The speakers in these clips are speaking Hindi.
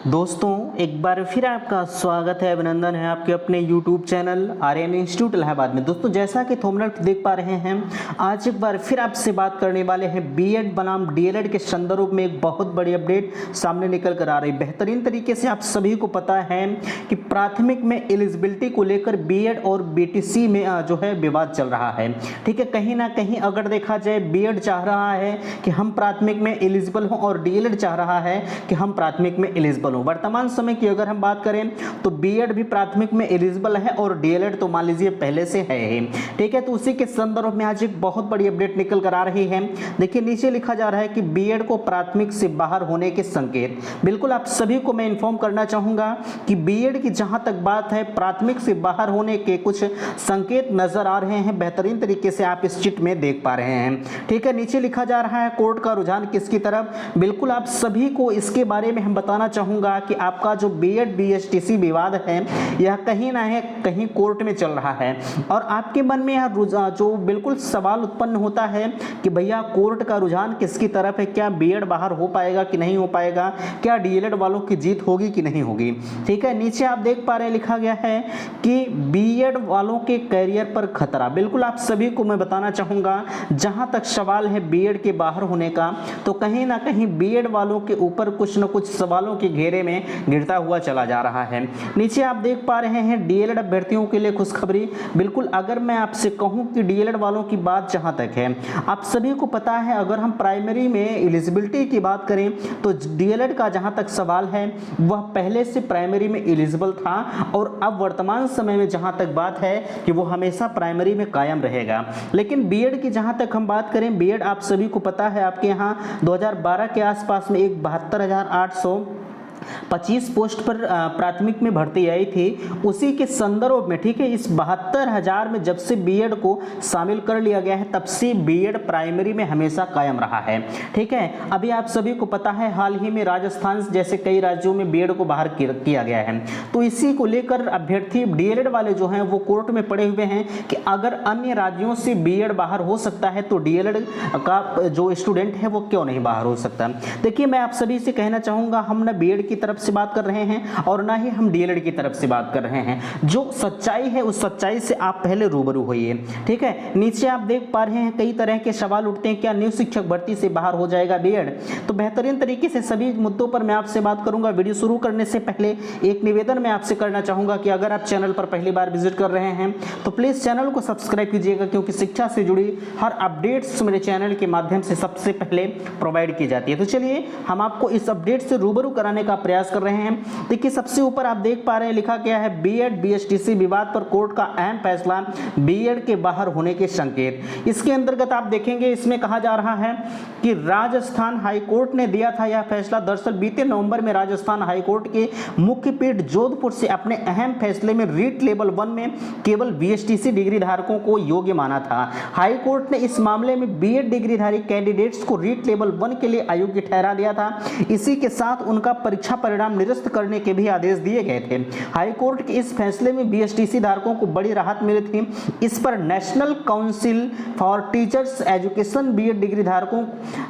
दोस्तों एक बार फिर आपका स्वागत है, अभिनंदन है आपके अपने YouTube channel Aryan institute Allahabad में। दोस्तों जैसा कि थंबनेल देख पा रहे हैं, आज एक बार फिर आपसे बात करने वाले हैं बीएड बनाम डीएलएड के संदर्भ में एक बहुत बड़ी अपडेट सामने निकल कर आ रही। बेहतरीन तरीके से आप सभी को पता है कि प्राथमिक में एलिजिबिलिटी को लेकर बीएड और बीटीसी में जो है विवाद चल रहा है। ठीक है, कहीं ना कहीं अगर देखा जाए बीएड चाह रहा है कि हम प्राथमिक में एलिजिबल हों और डीएलएड चाह रहा है कि हम प्राथमिक में एलिजिबल। वर्तमान समय की अगर हम बात करें तो बीएड भी प्राथमिक में एलिजिबल है और डीएलएड तो मान लीजिए पहले से है ही। ठीक है, तो उसी के संदर्भ में आज एक बहुत बड़ी अपडेट निकल कर आ रही है। देखिए नीचे लिखा जा रहा है कि बीएड को प्राथमिक से बाहर होने के संकेत। बिल्कुल आप सभी को मैं इन्फॉर्म करना चाहूंगा कि बीएड की जहां तक बात है, प्राथमिक से बाहर होने के कुछ संकेत नजर आ रहे हैं। बेहतरीन तरीके से आप इस चिट में देख पा रहे हैं। ठीक है, नीचे लिखा जा रहा है कोर्ट का रुझान किसकी तरफ। बिल्कुल आप सभी को इसके बारे में हम बताना चाहूंगा कि आपका जो बीएड बीएसटीसी विवाद है यह कहीं ना कहीं कोर्ट में चल रहा है और आपके मन में यह जो बिल्कुल सवाल उत्पन्न होता है कि भैया कोर्ट का रुझान किसकी तरफ है, क्या बीएड बाहर हो पाएगा कि नहीं हो पाएगा, क्या डीएलएड वालों की जीत होगी कि नहीं होगी। ठीक है, नीचे आप देख पा रहे हैं लिखा गया है कि बीएड वालों के करियर पर खतरा। बिल्कुल आप सभी को मैं बताना चाहूंगा, जहां तक सवाल है बीएड के बाहर होने का, तो कहीं ना कहीं बीएड वालों के ऊपर कुछ न कुछ सवालों के घेरे में गिरता हुआ चला जा रहा है। नीचे आप देख पा रहे हैं डीएलएड अभ्यर्थियों के लिए खुशखबरी। बिल्कुल अगर मैं आपसे कहूं कि डीएलएड वालों की बात जहां तक है, आप सभी को पता है अगर हम प्राइमरी में एलिजिबिलिटी की बात करें तो डीएलएड का जहां तक सवाल है वह पहले से प्राइमरी में एलिजिबल था और अब वर्तमान समय में जहां तक बात है कि वो हमेशा प्राइमरी में कायम रहेगा। लेकिन बीएड की जहां तक हम बात करें, बीएड आप सभी को पता है आपके यहाँ 2012 के आसपास में एक 72,825 पोस्ट पर प्राथमिक में भर्ती आई थी। उसी के संदर्भ में ठीक है, इस 72,000 में जब से बीएड को शामिल कर लिया गया है तब से बीएड प्राइमरी में हमेशा कायम रहा है। ठीक है, अभी आप सभी को पता है हाल ही में राजस्थान जैसे कई राज्यों में बीएड को बाहर किया गया है। तो इसी को लेकर अभ्यर्थी डीएलएड वाले जो हैं वो कोर्ट में पड़े हुए हैं कि अगर अन्य राज्यों से बीएड बाहर हो सकता है तो डीएलएड का जो स्टूडेंट है वो क्यों नहीं बाहर हो सकता। देखिए मैं आप सभी से कहना चाहूंगा, हम ना बीएड की तरफ से बात कर रहे हैं और ना ही हम डीएलएड की तरफ से बात कर रहे हैं। जो सच्चाई है उस सच्चाई से आप पहले रूबरू होइए। ठीक है, नीचे आप देख पा रहे हैं कई तरह के सवाल उठते हैं, क्या न्यू शिक्षक भर्ती से बाहर हो जाएगा बीएड। तो बेहतरीन तरीके से सभी मुद्दों पर मैं आपसे बात करूंगा। वीडियो शुरू करने से पहले एक निवेदन मैं आपसे करना चाहूंगा कि अगर आप चैनल पर पहली बार विजिट कर रहे हैं तो प्लीज चैनल को सब्सक्राइब कीजिएगा, क्योंकि शिक्षा से जुड़ी हर अपडेट्स मेरे चैनल के माध्यम से सबसे पहले प्रोवाइड की जाती है। तो चलिए हम आपको इस अपडेट से रूबरू कराने का प्रयास कर रहे हैं। देखिए सबसे ऊपर आप देख पा रहे हैं लिखा गया है बीएड बीएसटीसी विवाद पर कोर्ट का अहम फैसला, बीएड के बाहर होने के संकेत। इसके अंतर्गत आप देखेंगे इसमें कहा जा रहा है कि राजस्थान हाईकोर्ट ने दिया था यह फैसला। दरअसल बीते नवंबर में राजस्थान हाईकोर्ट के मुख्य पीठ जोधपुर से अपने अहम फैसले में रीट लेवल 1 में केवल बीएसटीसी डिग्री धारकों को योग्य माना था। हाईकोर्ट ने इस मामले में बीएड डिग्रीधारी कैंडिडेट्स को रीट लेवल 1 के लिए अयोग्य ठहरा दिया था। इसी के साथ उनका परीक्षा परिणाम निरस्त करने के भी आदेश दिए गए थे। हाईकोर्ट के इस फैसले में बीएसटीसी धारकों को बड़ी राहत मिली थी। इस पर national council for teachers education BEd degree धारकों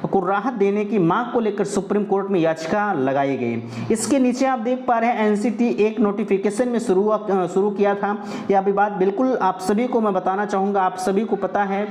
को राहत देने की मांग को लेकर सुप्रीम कोर्ट में याचिका लगाई गई। इसके नीचे आप देख पा रहे हैं एनसीटी एक नोटिफिकेशन में शुरू किया था। यह विवाद बिल्कुल आप सभी को मैं बताना चाहूंगा, आप सभी को पता है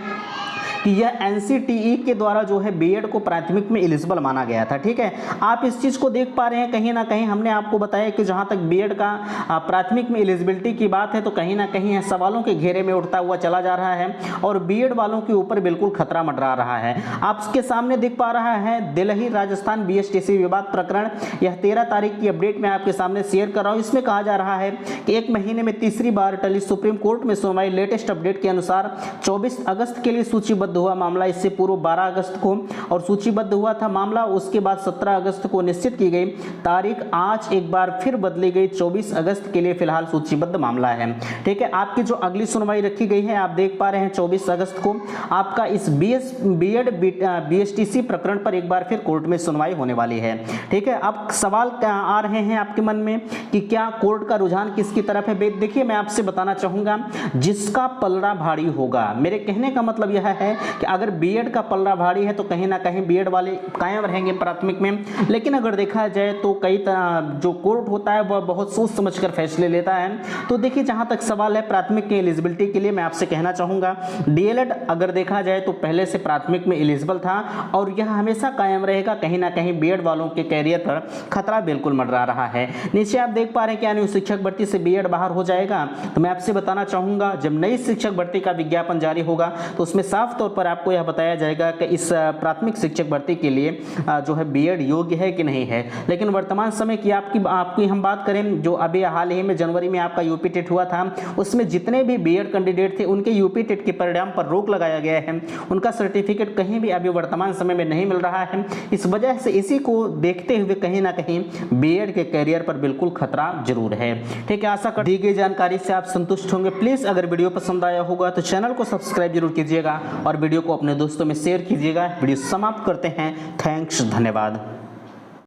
कि यह एनसीटीई के द्वारा जो है बीएड को प्राथमिक में एलिजिबल माना गया था। ठीक है, आप इस चीज को देख पा रहे हैं, कहीं ना कहीं हमने आपको बताया कि जहां तक बीएड का प्राथमिक में एलिजिबिलिटी की बात है तो कहीं ना कहीं सवालों के घेरे में उठता हुआ चला जा रहा है और बीएड वालों के ऊपर बिल्कुल खतरा मंडरा रहा है। आपके सामने देख पा रहा है दिल्ली राजस्थान बीएसटीसी विवाद प्रकरण। यह 13 तारीख की अपडेट मैं आपके सामने शेयर कर रहा हूं। इसमें कहा जा रहा है कि एक महीने में तीसरी बार टली सुप्रीम कोर्ट में सुनवाई। लेटेस्ट अपडेट के अनुसार 24 अगस्त के लिए सूचीबद्ध हुआ मामला। इससे पूर्व 12 अगस्त को और सूचीबद्ध हुआ था मामला, उसके बाद 17 अगस्त को निश्चित की गई तारीख। आज एक बार फिर बदली गई, 24 अगस्त के लिए फिलहाल सूचीबद्ध मामला है। ठीक है, आपकी जो अगली सुनवाई रखी गई है आप देख पा रहे हैं 24 अगस्त को आपका इस बीएड बीएसटीसी प्रकरण पर एक बार फिर कोर्ट में सुनवाई होने वाली है। ठीक है, अब सवाल आ रहे हैं आपके मन में कि क्या कोर्ट का रुझान किसकी तरफ है। देखिए मैं आपसे बताना चाहूंगा, जिसका पलड़ा भारी होगा, मेरे कहने का मतलब यह है कि अगर बीएड का पल्ला भारी है तो कहीं ना कहीं बीएड वाले कायम रहेंगे प्राथमिक में। लेकिन अगर देखा जाए तो कई तरह जो कोर्ट होता है वह बहुत सोच समझकर फैसले लेता है। तो देखिए जहां तक सवाल है प्राथमिक की एलिजिबिलिटी के लिए, मैं आपसे कहना चाहूंगा डीएलएड अगर देखा जाए तो पहले से प्राथमिक में एलिजिबल था और यह हमेशा कायम रहेगा। कहीं ना कहीं बीएड वालों के कैरियर पर खतरा बिल्कुल मंडरा रहा है। नीचे आप देख पा रहे हैं कि यानी शिक्षक भर्ती से बीएड बाहर हो जाएगा। तो मैं आपसे बताना चाहूंगा जब नई शिक्षक भर्ती का विज्ञापन जारी होगा तो उसमें साफ तौर पर आपको यह बताया जाएगा कि इस प्राथमिक शिक्षक भर्ती के लिए जो है बीएड योग्य है कि नहीं है। लेकिन वर्तमान समय की आपकी हम बात करें, जो अभी हाल ही में जनवरी में आपका यूपी टेट हुआ था, उसमें जितने भी बीएड कैंडिडेट थे उनके यूपी टेट के परिणाम पर रोक लगाया गया है। उनका सर्टिफिकेट कहीं भी अभी वर्तमान समय में नहीं मिल रहा है। इस वजह से इसी को देखते हुए कहीं ना कहीं बीएड के कैरियर पर बिल्कुल खतरा जरूर है। ठीक है, आशा कर दी गई जानकारी से आप संतुष्ट होंगे। प्लीज अगर वीडियो पसंद आया होगा तो चैनल को सब्सक्राइब जरूर कीजिएगा और वीडियो को अपने दोस्तों में शेयर कीजिएगा। वीडियो समाप्त करते हैं। थैंक्स, धन्यवाद।